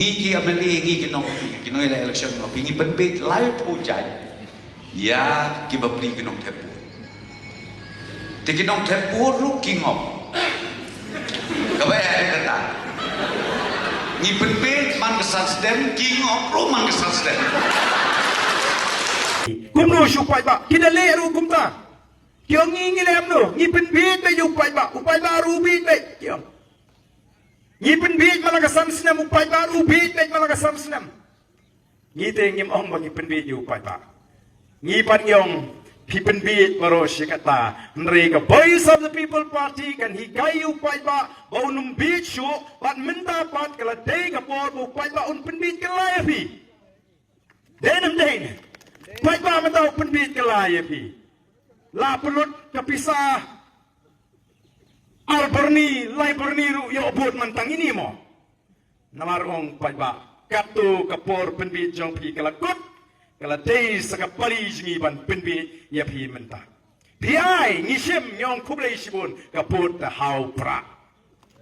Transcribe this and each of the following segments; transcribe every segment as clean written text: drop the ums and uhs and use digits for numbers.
Nghi ameli nghi kinong election no pingi penpit lai pujai ya kibabli kinong tepu te kinong tepu ru kingop kabai ada kata ngi penpit man kesas dem kingop ru man kesas dem kumno supai ba kidale ru kumta kyo ngi lem no ngi penpit be upai ba ru bi be kyo ngipin bid malaga samsnam upay ba ubid bid malaga samsnam ngite ngim ong ngipin bid upay ba ngipan yong pipin bid maro shikata nre ka Voice of the People Party kan higay upay ba baunum bid shu pat minta pat kala day ka por upay ba un bid kala yapi denam den upay ba mata un bid kala yapi la pelut kapisa Alberni, Liberni ru yo obot mantang ini mo. Namarong pagba katu kapor penbit jong pi kalakut kala day sa kapalis ni ban penbit ya pi menta. Piai ngisim yong kublay sibun kaput ta hau pra.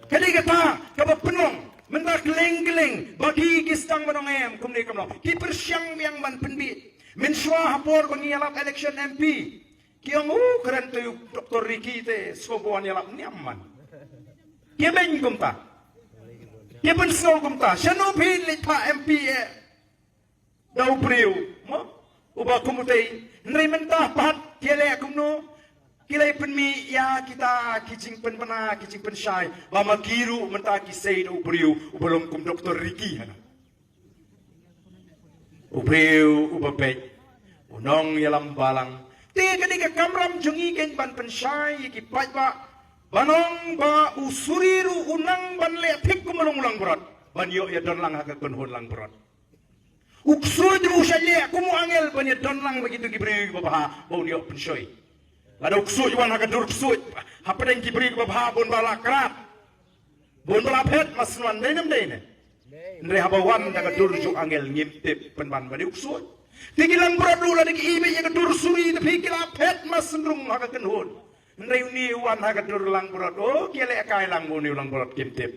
Kadi kata kabapenong menta keleng bagi kistang manongem kumni kamno. Ki persyang yang ban penbit. Mensua hapor bangialap election MP. Kiang keren tu Dr. Ricky te sobuan yalap nyaman. Kia ben kumta. Kia ben so kumta. Shano pin litha MP dau priu. Mo uba kumutei. Nrei mentah pat kia le kumno. Kilai penmi ya kita kicing pen mana kicing pen syai. Bama kiru mentah kisei dau priu ubelum kum Dr. Ricky hana. Ubriu ubapek. Unong yalam balang. Tiga kamram jungi gen ban pensai ki pai ba banong ba usuriru unang ban le thik kumalong ulang berat ban yo ya don lang haga kon hon lang berat uksur ju usale kumu angel ban ya don lang begitu ki beri babaha bon yo pensoi ada uksur juan haga dur uksur hapadeng ki beri babaha bon bala krat bon bala pet masnuan denam dene ndre habawan daga dur ju angel ngimtip penban ban uksur Tigilang beradula di ibe yang dur suri tapi kila pet mas sendrum haga kenhun. Ndai uni wan haga dur lang berad. Oh kile kai lang uni lang berad kimtip.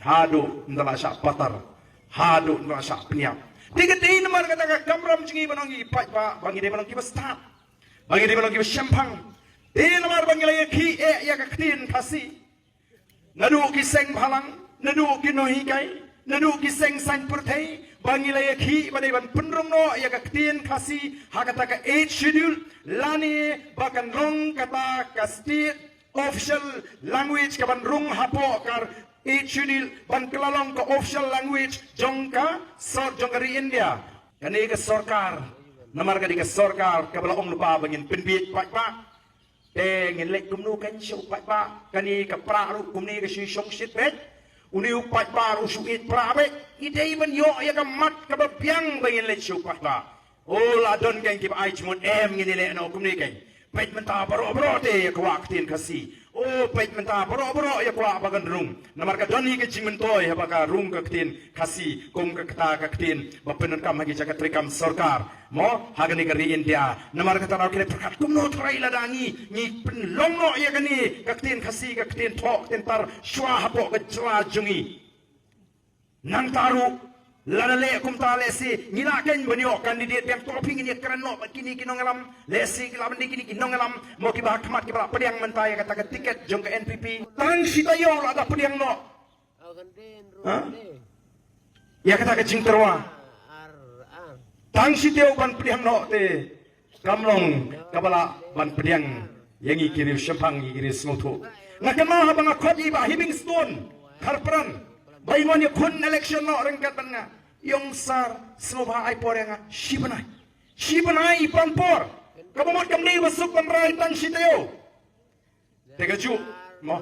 Hadu ndala syak patar. Hadu ndala syak peniap. Tiga dei namar kata kamram jingi banangi pai ba bangi de banangi bestat. Bangi de banangi besyampang. Dei namar bangi lagi ki ya ka ktin kasi. Nadu ki seng bhalang, nadu ki nohi kai, nadu ki seng sang perthai. Bangilaya ki badai ban penrong no ya kaktin kasi hakata ka 8 schedule lani bakan rong kata ka state official language ka ban rong hapo kar 8 schedule ban kelalong ka official language jongka jongkari India kani ka sarkar namar ka di ka sarkar ka bala ong lupa bangin penbit pak ngin lek kumnu kan syu pak kani ka praru kumni ka syu shong shit bet uni upat baru suit prabe idei man yo ya kamat kababyang bangin let supat ba oh ladon keng kip ai chmon ngini le no kumni keng pet menta baro te kwa aktin kasi oh pet menta baro ya kwa bagan rung namar ka doni ke chingmen toy ha baka rung ka ktin kasi kum ka kata ka ktin bapenan kam hagi jagat rekam sarkar mo hagani ka ri India namar ka taraw kile prakat kumno trai ladangi ni penlong no ya kani ka ktin kasi ka ktin thok tin tar shwa hapo ka chwa jungi nang taru lalale kum ta lesi ngilaken banyo kandidat yang toping ini keren no kini kinong alam lesi kilaban di kini kinong alam mo kiba kamat kiba pediang mentaya kata ka tiket jong ke NPP tang sitayo ada pediang no ya kata ka jingterwa tang sitayo ban pediang no te kamlong kabala ban pediang yang ikiri sempang ikiri smutu nakama habang akodi ba hibing stone karperan Bayuan ya kun election no rengkat nga yung sar semua ai por yang sibanai ipampor kabamot kamni basuk pamrai tan sitayo tega ju mo